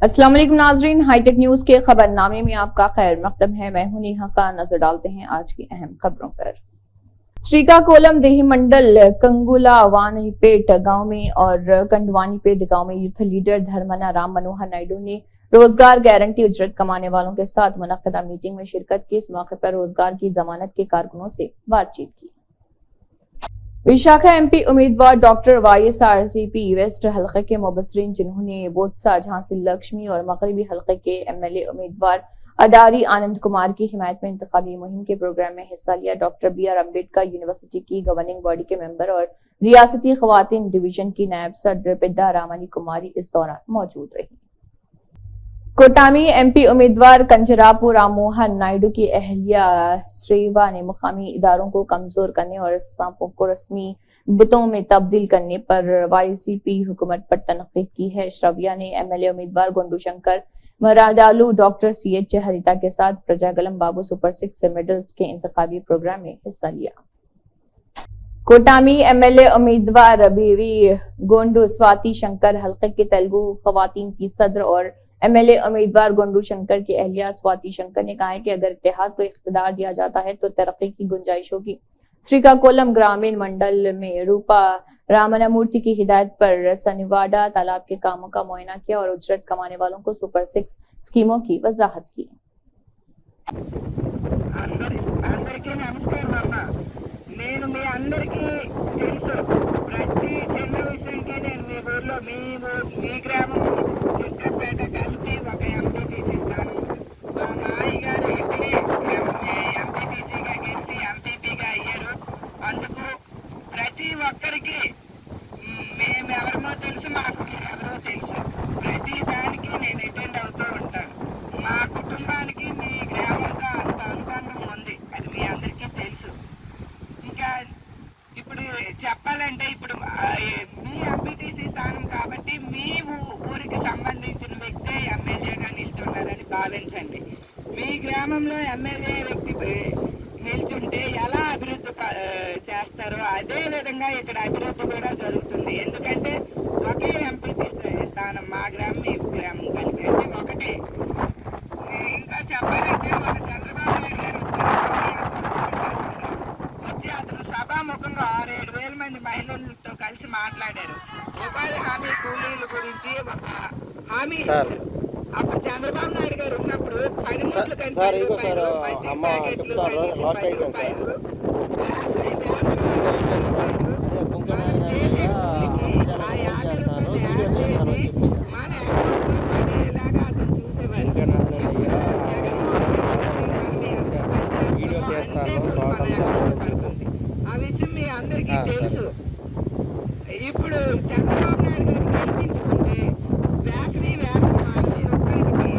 अस्सलाम वालेकुम नाजरीन, हाईटेक न्यूज के खबरनामे में आपका खैर मकदम है। मैं हूं नेहा खान। नजर डालते हैं आज की अहम खबरों पर। श्रीकाकुलम देही मंडल कंगुला वानीपेट गांव में और कंडवानीपेट गांव में यूथ लीडर धर्मना राम मनोहर नायडू ने रोजगार गारंटी उजरत कमाने वालों के साथ मुनक्किदा मीटिंग में शिरकत की। इस मौके पर रोजगार की जमानत के कारकुनों से बातचीत की। विशाखा एमपी उम्मीदवार डॉक्टर YSRCP वेस्ट हलके के मुबसरीन जिन्होंने बोत्सा झांसी लक्ष्मी और मगरबी हलके के MLA उम्मीदवार अडारी आनंद कुमार की हिमायत में इंतखाबी मुहिम के प्रोग्राम में हिस्सा लिया। डॉक्टर BR अम्बेडकर यूनिवर्सिटी की गवर्निंग बॉडी के मेंबर और रियासती खवातीन डिवीजन की नायब सदर पिड्डा रामानी कुमारी इस दौरान मौजूद रही। कोटामी MP उम्मीदवार कंजरापू राममोहन नायडू की अहलिया श्रेवा ने मुकामी इदारों को कमजोर करने और सांपों को रस्मी बुतों में तब्दील करने पर YCP हुकूमत पर तनकीद की है। श्रविया ने MLA उम्मीदवार गोंडू शंकर मराडालू डॉक्टर CH हरिता के साथ प्रजागलम बाबू सुपर 6 मेडल्स के इंतखाबी प्रोग्राम में हिस्सा लिया। कोटामी MLA उम्मीदवार बीवी गोंडू स्वाति शंकर हल्के के तेलुगु खवातीन की सदर और MLA उम्मीदवार गोंडू शंकर की अहलिया स्वाति शंकर ने कहा है कि अगर इत्तेहाद को इख्तिदार दिया जाता है तो तरक्की की गुंजाइश होगी। श्रीकाकुलम ग्रामीण मंडल में रूपा रामनामूर्ति की हिदायत पर सनिवाडा तालाब के कामों का मुआयना किया और उजरत कमाने वालों को सुपर 6 स्कीमों की वजाहत की। చెప్పాలంటే ఇప్పుడు మీ ఎంపీటీసీ స్థానం కాబట్టి మీ ఊరికి సంబంధించిన వ్యక్తే ఎమ్మెల్యేగా నిల్చున్నారని భావించండి. మీ గ్రామంలో ఎమ్మెల్యే వ్యక్తి నిల్చుంటే ఎలా అభివృద్ధి చేస్తారో అదే విధంగా ఇక్కడ అభివృద్ధి కూడా జరుగుతుంది. ఎందుకంటే ఒకే ఎంపీటీసీ స్థానం మా గ్రామం మీ గ్రామం కలిపి అంటే ఒకటే. ఇంకా చెప్పాలంటే మన చంద్రబాబు నాయుడు గారు వచ్చి అతను సభాముఖంగా 6-7 వేల మంది మహిళలతో కలిసి మాట్లాడారు. ఉపాధి హామీ కూలీల గురించి ఒక హామీ అప్పుడు చంద్రబాబు నాయుడు గారు ఉన్నప్పుడు పనిముట్లు కానీ 10 రూపాయలు, ప్యాకెట్లు 10 రూపాయలు, మన పడేలాగా అతను చూసేవారు. ఆ విషయం మీ అందరికీ తెలుసు. ఇప్పుడు చంద్రబాబు నాయుడు గారు గెలిపించుకుంటే వేసవి వేతనం 5 రూపాయలకి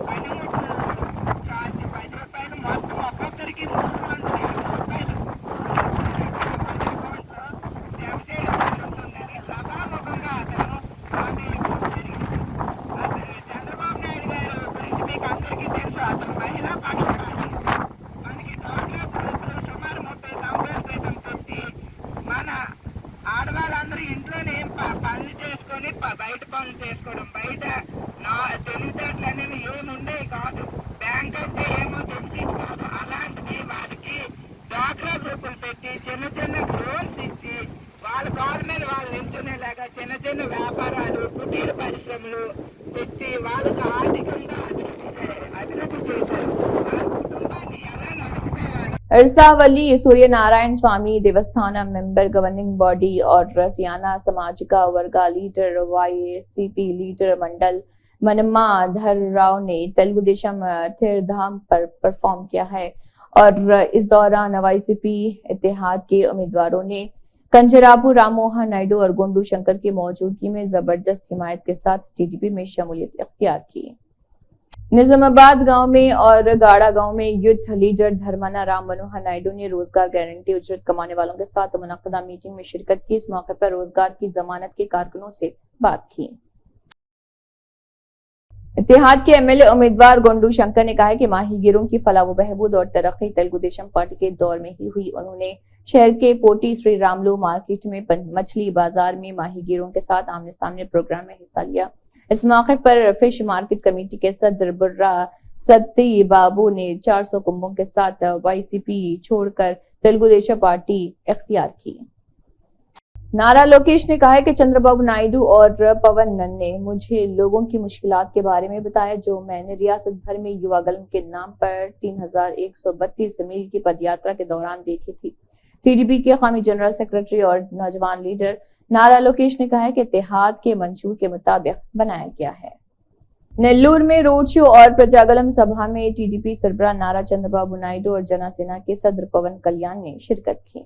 పనిముట్లు ఛార్జ్ 10 రూపాయలు, మొత్తం ఒక్కొక్కరికి 350 రూపాయలు అకౌంట్లో జమ చేయడం జరుగుతుందని సభాముఖంగా అతను హామీ ఇవ్వడం జరిగింది. చంద్రబాబు నాయుడు గారు గురించి మీకు అందరికీ తెలుసు. అతను మహిళా పక్షపాతి. మనకి డ్వాక్రా గ్రూపులు సుమారు 30 సంవత్సరాల క్రితం పెట్టి మన ఆడవాళ్ళందరూ ఇంట్లోనే పనులు చేసుకొని బయట పనులు చేసుకోవడం, బయట తెలివితేటలు అనేవి ఏముండేవి కాదు. బ్యాంక్ అంటే ఏమో తెలిసేది కాదు. అలాంటివి వాళ్ళకి డ్వాక్రా గ్రూపులు పెట్టి చిన్న చిన్న లోన్స్ ఇచ్చి వాళ్ళ కాళ్ళ మీద వాళ్ళు నిల్చునేలాగా చిన్న చిన్న వ్యాపారాలు, కుటీర పరిశ్రమలు పెట్టి వాళ్ళకి ఆర్థికంగా అభివృద్ధి చేశారు. ఆ కుటుంబాన్ని ఎలా నడుపుకోవాలి. अरसावली सूर्य नारायण स्वामी देवस्थानम मेंबर गवर्निंग बॉडी और रसियाना समाजिका वर्गा लीडर YCP लीडर मंडल मनम्मा धर्राव ने तेलुगु देशम थिरधाम पर परफॉर्म किया है और इस दौरान YCP इत्तेहाद के उम्मीदवारों ने कंजरापू राममोहन नायडू और गोंडू शंकर की मौजूदगी में जबरदस्त हिमायत के साथ TDP में शमूलियत इख्तियार की। निजामाबाद गांव में और गाड़ा गांव में यूथ लीडर धर्मना राम मनोहर नायडू ने रोजगार गारंटी उजरत कमाने वालों के साथ मुनक्किदा मीटिंग में शिरकत की। इस मौके पर रोजगार की जमानत के कारकुनों से बात की। इत्तेहाद के एमएलए उम्मीदवार गोंडू शंकर ने कहा है कि माहीगीरों की फलाह व बहबूद और तरक्की तेलुगु देशम पार्टी के दौर में ही हुई। उन्होंने शहर के पोटी श्री रामलू मार्केट में मछली बाजार में माहीगीरों के साथ आमने सामने प्रोग्राम में हिस्सा लिया। इस मौके पर फिश मार्केट कमेटी के सदर बुर्रा सत्ती बाबू ने 400 कुंभों के साथ वाईसीपी छोड़कर तेलुगु देशम पार्टी इख्तियार की। नारा लोकेश ने कहा है कि चंद्रबाबू नायडू और पवन ने मुझे लोगों की मुश्किलात के बारे में बताया, जो मैंने रियासत भर में युवा गलम के नाम पर 3132 मील की पदयात्रा के दौरान देखी थी। टीडीपी के कौमी जनरल सेक्रेटरी और नौजवान लीडर नारा लोकेश ने कहा है कि इत्तेहाद के मंशूर के मुताबिक बनाया गया है। नेल्लूर में रोड शो और प्रजागलम सभा में टीडीपी सरबराह नारा चंद्रबाबू नायडू और जनसेना के सदर पवन कल्याण ने शिरकत की।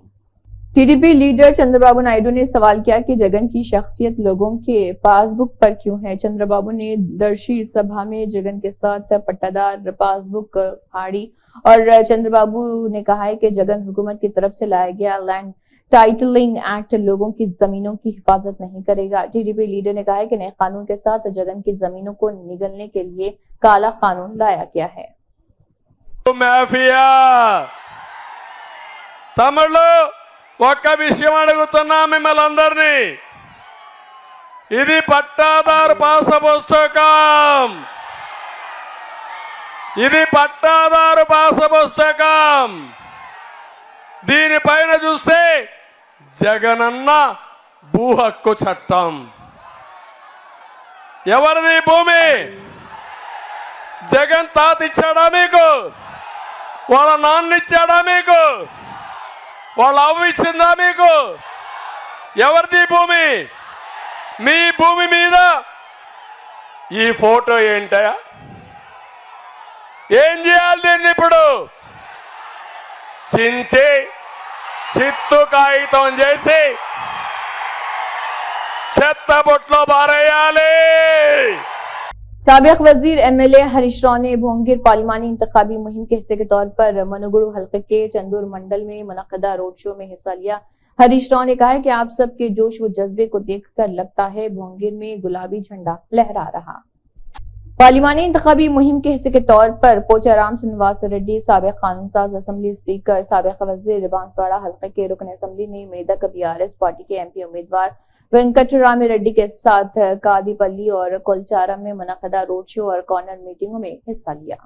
टीडीपी लीडर चंद्रबाबू नायडू ने सवाल किया कि जगन की शख्सियत लोगों के पासबुक पर क्यों है। चंद्रबाबू ने दर्शी सभा में जगन के साथ पट्टादार पासबुक फाड़ी और चंद्रबाबू ने कहा है कि जगन हुकूमत की तरफ से लाया गया लैंड टाइटलिंग एक्ट लोगों की जमीनों की हिफाजत नहीं करेगा। टीडीपी लीडर ने कहा है कि नए कानून के साथ जगन की जमीनों को निगलने के लिए काला कानून लाया गया है। ఒక్క విషయం అడుగుతున్నా మిమ్మల్ని అందరినీ, ఇది పట్టాదారు పాస పుస్తకం, ఇది పట్టాదారు పాస పుస్తకం. దీనిపైన చూస్తే జగనన్న భూ హక్కు చట్టం. ఎవరిది భూమి? జగన్ తాత ఇచ్చాడా మీకు? వాళ్ళ నాన్న ఇచ్చాడా మీకు? వాళ్ళ అవ్వ ఇచ్చిందా మీకు? ఎవరిది భూమి? మీ భూమి మీద ఈ ఫోటో ఏంటయా? ఏం చేయాలి దీన్ని? ఇప్పుడు చించి చిత్తు కాగితం చేసి చెత్త బొట్లో పారేయాలి. साबिक वजीर एमएलए हरीश राव ने भोंगिर पार्लिमानी इंतखाबी मुहिम के हिस्से के तौर पर मनुगुरु हल्के के चंदूर मंडल में मुनक्कदा रोड शो में हिस्सा लिया। हरीश राव ने कहा है कि आप सबके जोश व जज्बे को देखकर लगता है भोंगिर में गुलाबी झंडा लहरा रहा। पार्लिमानी इंतखाबी मुहिम के हिस्से के तौर पर पोचाराम श्रीनिवास रेड्डी, साबिक कानून साज असेंबली स्पीकर, साबिक वजीर बांसवाड़ा हल्के के रुकन असेंबली ने मेदक बीआरएस पार्टी के एमपी उम्मीदवार वेंकटरामी रेड्डी के साथ कादीपल्ली और कोलचारम में मुनक्कदा रोड शो और कॉर्नर मीटिंगों में हिस्सा लिया।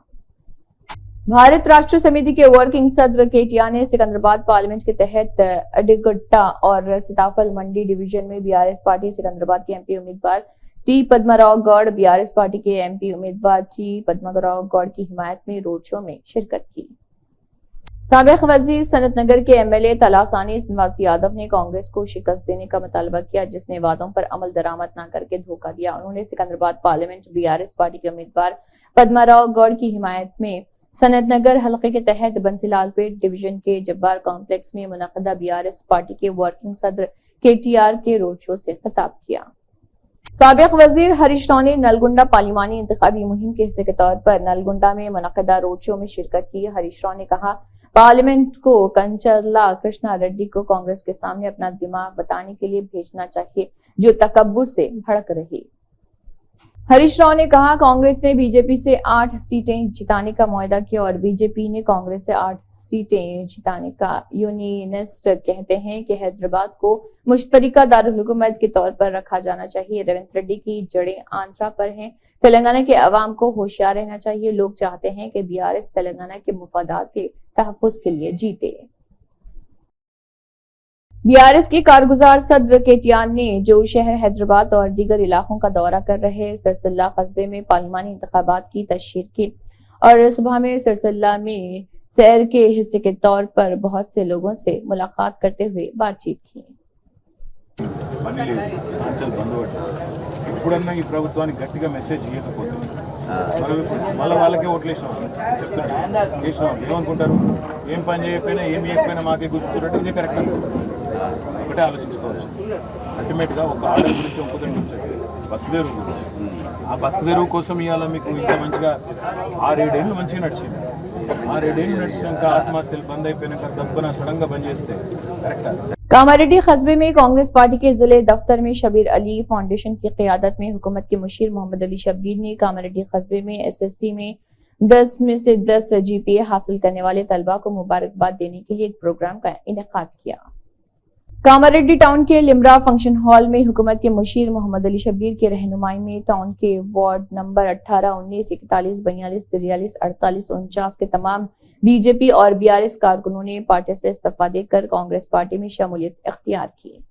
भारत राष्ट्र समिति के वर्किंग सदर केटिया ने सिकंदराबाद पार्लियामेंट के तहत अडिगट्टा और सीताफल मंडी डिवीजन में बीआरएस पार्टी सिकंदराबाद के एमपी उम्मीदवार टी पद्माराव गौड़, बीआरएस पार्टी के एमपी उम्मीदवार टी पद्माराव गौड़ की हिमायत में रोड शो में शिरकत की। साबिक वजीर सनत नगर के एमएलए तलासानी श्रीनिवास यादव ने कांग्रेस को शिकस्त देने का मुतालबा किया, जिसने वादों पर अमल दरामद न करके धोखा दिया। उन्होंने सिकंदराबाद पार्लियामेंट बीआरएस पार्टी के उम्मीदवार पद्माराव गौड़ की हिमायत में सनत नगर हल्के के तहत बंसीलालपेट डिवीजन के जब्बार कॉम्प्लेक्स में मुनक्कदा बीआरएस पार्टी के वर्किंग सदर केटीआर के रोड शो से खिताब किया। साबिक वजीर हरीश राव ने नलगुंडा पार्लिमानी इंतखाबी मुहिम के हिस्से के तौर पर नलगुंडा में मुनक्कदा रोड शो में शिरकत की। हरीश राव ने कहा, पार्लियामेंट को कंचरला कृष्णा रेड्डी को कांग्रेस के सामने अपना दिमाग बताने के लिए भेजना चाहिए, जो तकब्बुर से भड़क रही। हरीश राव ने कहा, कांग्रेस ने बीजेपी से 8 सीटें जिताने का मुआहदा किया और बीजेपी ने कांग्रेस से 8 सीटें जिताने का। यूनियनिस्ट कहते हैं कि हैदराबाद को मुश्तरिका दारुल हुकूमत के तौर पर रखा जाना चाहिए। रेवंत रेड्डी की जड़ें आंध्रा पर हैं। तेलंगाना के अवाम को होशियार रहना चाहिए। लोग चाहते हैं कि बीआरएस तेलंगाना के मुफादात के तहफ्फुज़ के लिए जीते। बीआरएस के कारगुजार सदर केटीआर ने जो शहर हैदराबाद और दीगर इलाकों का दौरा कर रहे सिरसिल्ला कस्बे में पार्लिमानी इंतखाबात की तशहीर की और सुबह में सिरसिल्ला में सैर के हिस्से के तौर पर बहुत से लोगों से मुलाकात करते हुए बातचीत की। ఇప్పుడన్నా ఈ ప్రభుత్వానికి గట్టిగా మెసేజ్ ఇవ్వకపోతే మళ్ళీ వాళ్ళకే ఓట్లేసినాం చేసినాం ఏమనుకుంటారు, ఏం పని చేయకపోయినా ఏమి చేయకపోయినా మాకే గుర్తున్నట్టు ఇదే కరెక్ట్ అనుకుంటారు. ఒకటే ఆలోచించుకోవచ్చు. అల్టిమేట్గా ఒక ఆర్డర్ గురించి ఒప్పుదని ఉంచండి, బతుకుదేరు గురించి. ఆ బతుకుదేరు కోసం ఇవాళ మీకు ఇంత మంచిగా 6-7 ఏళ్ళు మంచిగా నడిచింది. 6-7 ఏళ్ళు నడిచినాక ఆత్మహత్యలు బంద్ అయిపోయినాక దబ్బన సడన్గా బంద్ చేస్తే కరెక్టా? कामारेड्डी कस्बे में कांग्रेस पार्टी के जिले दफ्तर में शबीर अली फाउंडेशन की क़यादत में हुकूमत के मुशीर मोहम्मद अली शब्बीर ने कामारेड्डी कस्बे में एसएससी में 10 में से 10 जीपीए हासिल करने वाले तलबा को मुबारकबाद देने के लिए एक प्रोग्राम का इनेकाद किया। कामारेड्डी टाउन के लिमरा फंक्शन हॉल में हुकूमत के मुशीर मोहम्मद अली शब्बीर की रहनुमाई में टाउन के वार्ड नंबर 18, 19, 41, 42, 43, 48, 49 के तमाम बीजेपी और बीआरएस कारकुनों ने पार्टी से इस्तीफा देकर कांग्रेस पार्टी में शमूलियत इख्तियार की।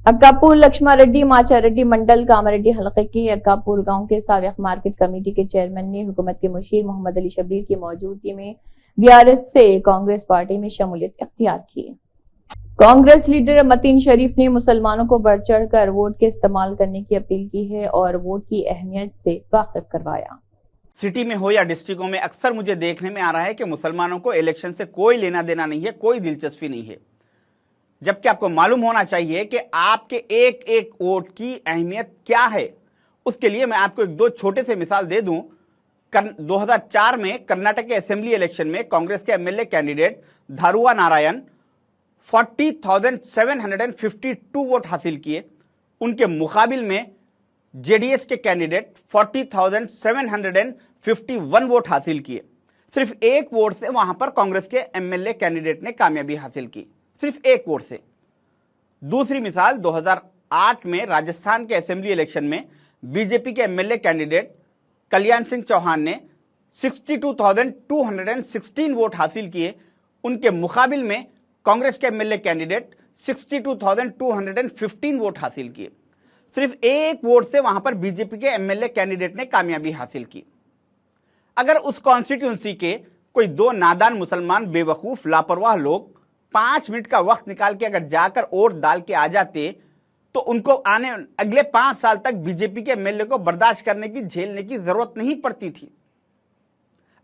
अक्कापुर लक्ष्मारेड्डी माचारेड्डी मंडल कामारेड्डी हलके के अक्कापुर गांव के साबिक मार्केट कमेटी के चेयरमैन ने हुकूमत के मुशीर मोहम्मद अली शब्बीर की मौजूदगी में बीआरएस से कांग्रेस पार्टी में शमूलियत इख्तियार की। कांग्रेस लीडर मतीन शरीफ ने मुसलमानों को बढ़ चढ़ कर वोट के इस्तेमाल करने की अपील की है और वोट की अहमियत से वाकिफ करवाया। सिटी में हो या डिस्ट्रिक्टों में अक्सर मुझे देखने में आ रहा है कि मुसलमानों को इलेक्शन से कोई लेना देना नहीं है, कोई दिलचस्पी नहीं है, जबकि आपको मालूम होना चाहिए कि आपके एक एक वोट की अहमियत क्या है। उसके लिए मैं आपको एक दो छोटे से मिसाल दे दूं। 2004 में कर्नाटक के असेंबली इलेक्शन में कांग्रेस के एमएलए कैंडिडेट धारुवा नारायण 40,752 वोट हासिल किए। उनके मुकाबिल में जेडीएस के कैंडिडेट 40,751 वोट हासिल किए। सिर्फ एक वोट से वहां पर कांग्रेस के एमएलए कैंडिडेट ने कामयाबी हासिल की, सिर्फ एक वोट से। दूसरी मिसाल 2008 में राजस्थान के असेंबली इलेक्शन में बीजेपी के एमएलए कैंडिडेट कल्याण सिंह चौहान ने 62,216 वोट हासिल किए। उनके मुकाबिल में कांग्रेस के एमएलए कैंडिडेट 62,215 वोट हासिल किए। सिर्फ एक वोट से वहां पर बीजेपी के एमएलए कैंडिडेट ने कामयाबी हासिल की। अगर उस कॉन्स्टिट्यूंसी के कोई दो नादान मुसलमान बेवकूफ लापरवाह लोग 5 मिनट का वक्त निकाल के अगर जाकर वोट डाल के आ जाते तो उनको आने अगले 5 साल तक बीजेपी के एमएलए को बर्दाश्त करने की, झेलने की जरूरत नहीं पड़ती थी।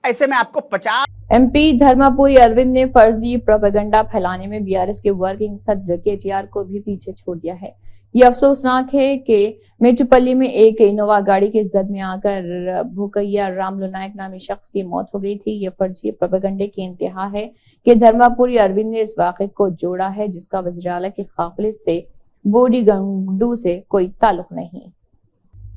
ऐसे में आपको 50 एमपी धर्मापुरी अरविंद ने फर्जी प्रोपेगेंडा फैलाने में बीआरएस के वर्किंग सदर केटीआर को भी पीछे छोड़ दिया है। ये अफसोसनाक है कि मेचुपल्ली में एक इनोवा गाड़ी के जद में आकर भूकैया रामलू नायक नामी शख्स की मौत हो गई थी। ये फर्जी प्रोपेगेंडे की इंतहा है कि धर्मापुरी अरविंद ने इस वाक़े को जोड़ा है, जिसका वज़ीर आला के काफिले से बोडी गंडू से कोई ताल्लुक नहीं।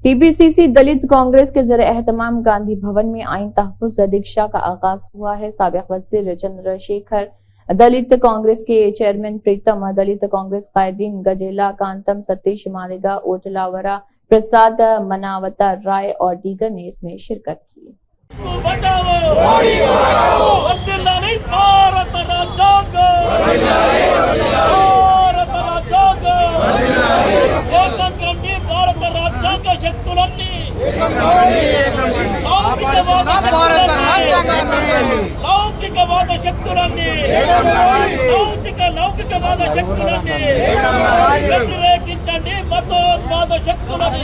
टीपीसीसी दलित कांग्रेस के ज़रिए एहतमाम गांधी भवन में आइन तहफ़्फ़ुज़ दीक्षा का आगाज हुआ है। साबिक़ वज़ीर चंद्रशेखर, दलित कांग्रेस के चेयरमैन प्रीतम, दलित कांग्रेस कायदीन गजेला कांतम, सतीश मालिगा, ओटलावरा प्रसाद, मनावता राय और दीगर ने इसमें शिरकत की। లౌకికవాద శక్తులన్నీ వ్యతిరేకించండి, మతోన్మాద శక్తులని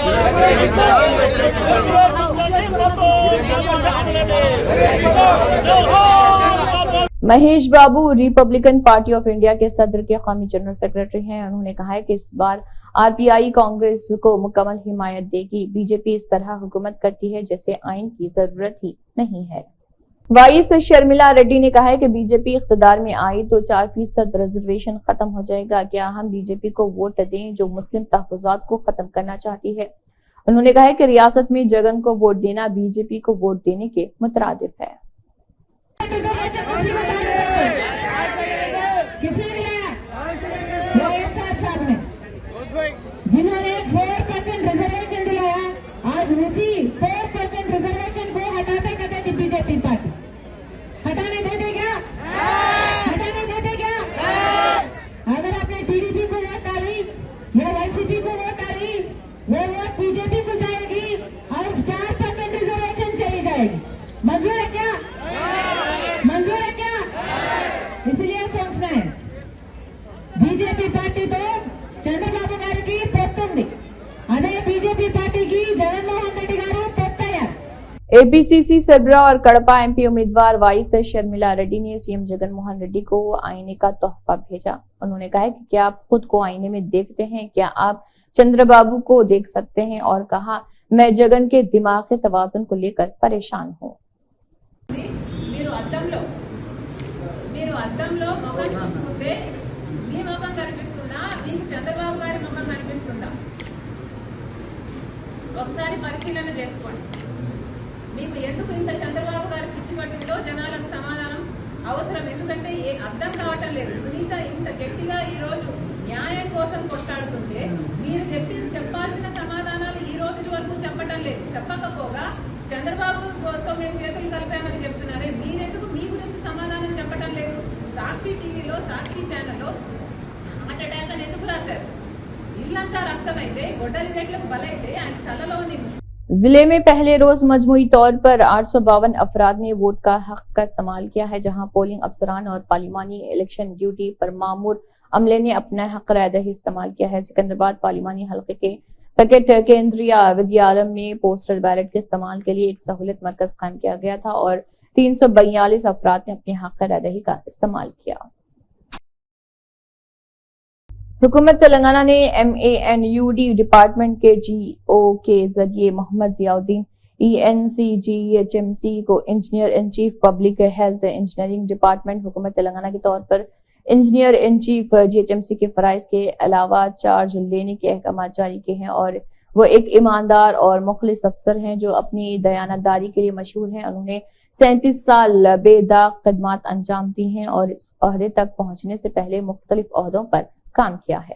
महेश बाबू रिपब्लिकन पार्टी ऑफ इंडिया के सदर के कौमी जनरल सेक्रेटरी हैं। उन्होंने कहा है कि इस बार आरपीआई कांग्रेस को मुकम्मल हिमायत देगी। बीजेपी इस तरह हुकूमत करती है जैसे आइन की जरूरत ही नहीं है। वाइस शर्मिला रेड्डी ने कहा है कि बीजेपी इख्तिदार में आई तो 4% रिजर्वेशन खत्म हो जाएगा। क्या हम बीजेपी को वोट दें जो मुस्लिम तहफ़्फ़ुज़ात को खत्म करना चाहती है? उन्होंने कहा है कि रियासत में जगन को वोट देना बीजेपी को वोट देने के मुतरादिफ है। जिन्होंने 4% रिजर्वेशन दिलाया, आज उसी 4% रिजर्वेशन को हटाते कहते बीजेपी पार्टी हटाने देते क्या? हटाने देते क्या? अगर आपने टीडीपी को वोट डाली या वाईसीपी को वोट डाली, वो वोट बीजेपी को जाएगी और 4% रिजर्वेशन चली जाएगी। मंजूर है क्या? मंजूर है क्या? इसलिए सोचना है बीजेपी पार्टी तो చంద్రబాబు గారికి పొత్తుంది, అదే బీజేపీ పార్టీకి జగన్మోహన్ రెడ్డి గారు పొత్తయ్యారు। एपीसीसी सरबरा और कड़पा एमपी उम्मीदवार वाइस शर्मिला रेड्डी ने सीएम जगनमोहन रेड्डी को आईने का तोहफा भेजा। उन्होंने कहा कि क्या आप खुद को आईने में देखते हैं? क्या आप चंद्रबाबू को देख सकते हैं? और कहा, मैं जगन के दिमागी तवाज़ुन को लेकर परेशान हूँ। మీరు అద్దంలో ముఖం చూసుకుంటే మీకు చంద్రబాబు గారి ముఖం కనిపిస్తుందా? ఒకసారి పరిశీలన చేసుకోండి. మీకు ఎందుకు ఇంత చంద్రబాబు గారి పిచ్చి పట్టిందో జనాలకు సమాధానం అవసరం. ఎందుకంటే అర్థం కావటం లేదు. సునీత ఇంత గట్టిగా ఈ రోజు న్యాయం కోసం కొట్లాడుతుంటే మీరు చెప్పాల్సిన సమాధానాలు ఈ రోజు వరకు చెప్పటం లేదు. చెప్పకపోగా చంద్రబాబుతో మేము చేతులు కలిపామని చెప్తున్నారే, మీరెందుకు మీ గురించి సమాధానం చెప్పటం లేదు? సాక్షి టీవీలో, సాక్షి ఛానల్లో హార్ట్ అటాక్ అని ఎందుకు రాశారు? ఇల్లంతా రక్తమైతే గొడ్డలి వేట్లకు బలైతే ఆయన తలలోని जिले में पहले रोज मजमूई तौर पर 852 अफराद ने वोट का हक का इस्तेमाल किया है, जहां पोलिंग अफसरान और पार्लिमानी इलेक्शन ड्यूटी पर मामूर अमले ने अपना हक रायदही इस्तेमाल किया है। सिकंदराबाद पार्लिमानी हल्के के पैकेट केंद्रीय विद्यालय में पोस्टल बैलेट के इस्तेमाल के लिए एक सहूलत मरकज कायम किया गया था और 342 अफराद ने अपने हक रायदही का इस्तेमाल किया। हुकूमत तेलंगाना ने MANUD डिपार्टमेंट के GO के जरिए मोहम्मद जियाउद्दीन ENCGHMC को engineer in chief public health engineering department हुकूमत तेलंगाना के तौर पर इंजीनियर इन चीफ GHMC के फराइज के अलावा चार्ज लेने के अहकाम जारी किए हैं और वो एक ईमानदार और मुखलिस अफसर हैं जो अपनी दयानतदारी के लिए मशहूर हैं। उन्होंने 37 साल बेदाग खिदमत अंजाम दी हैं और इस ओहदे तक पहुंचने से पहले मुख्तलिफ ओहदों पर काम किया है।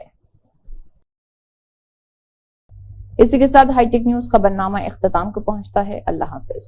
इसी के साथ हाईटेक न्यूज खबरनामा इख्तिताम को पहुंचता है। अल्लाह हाफिज।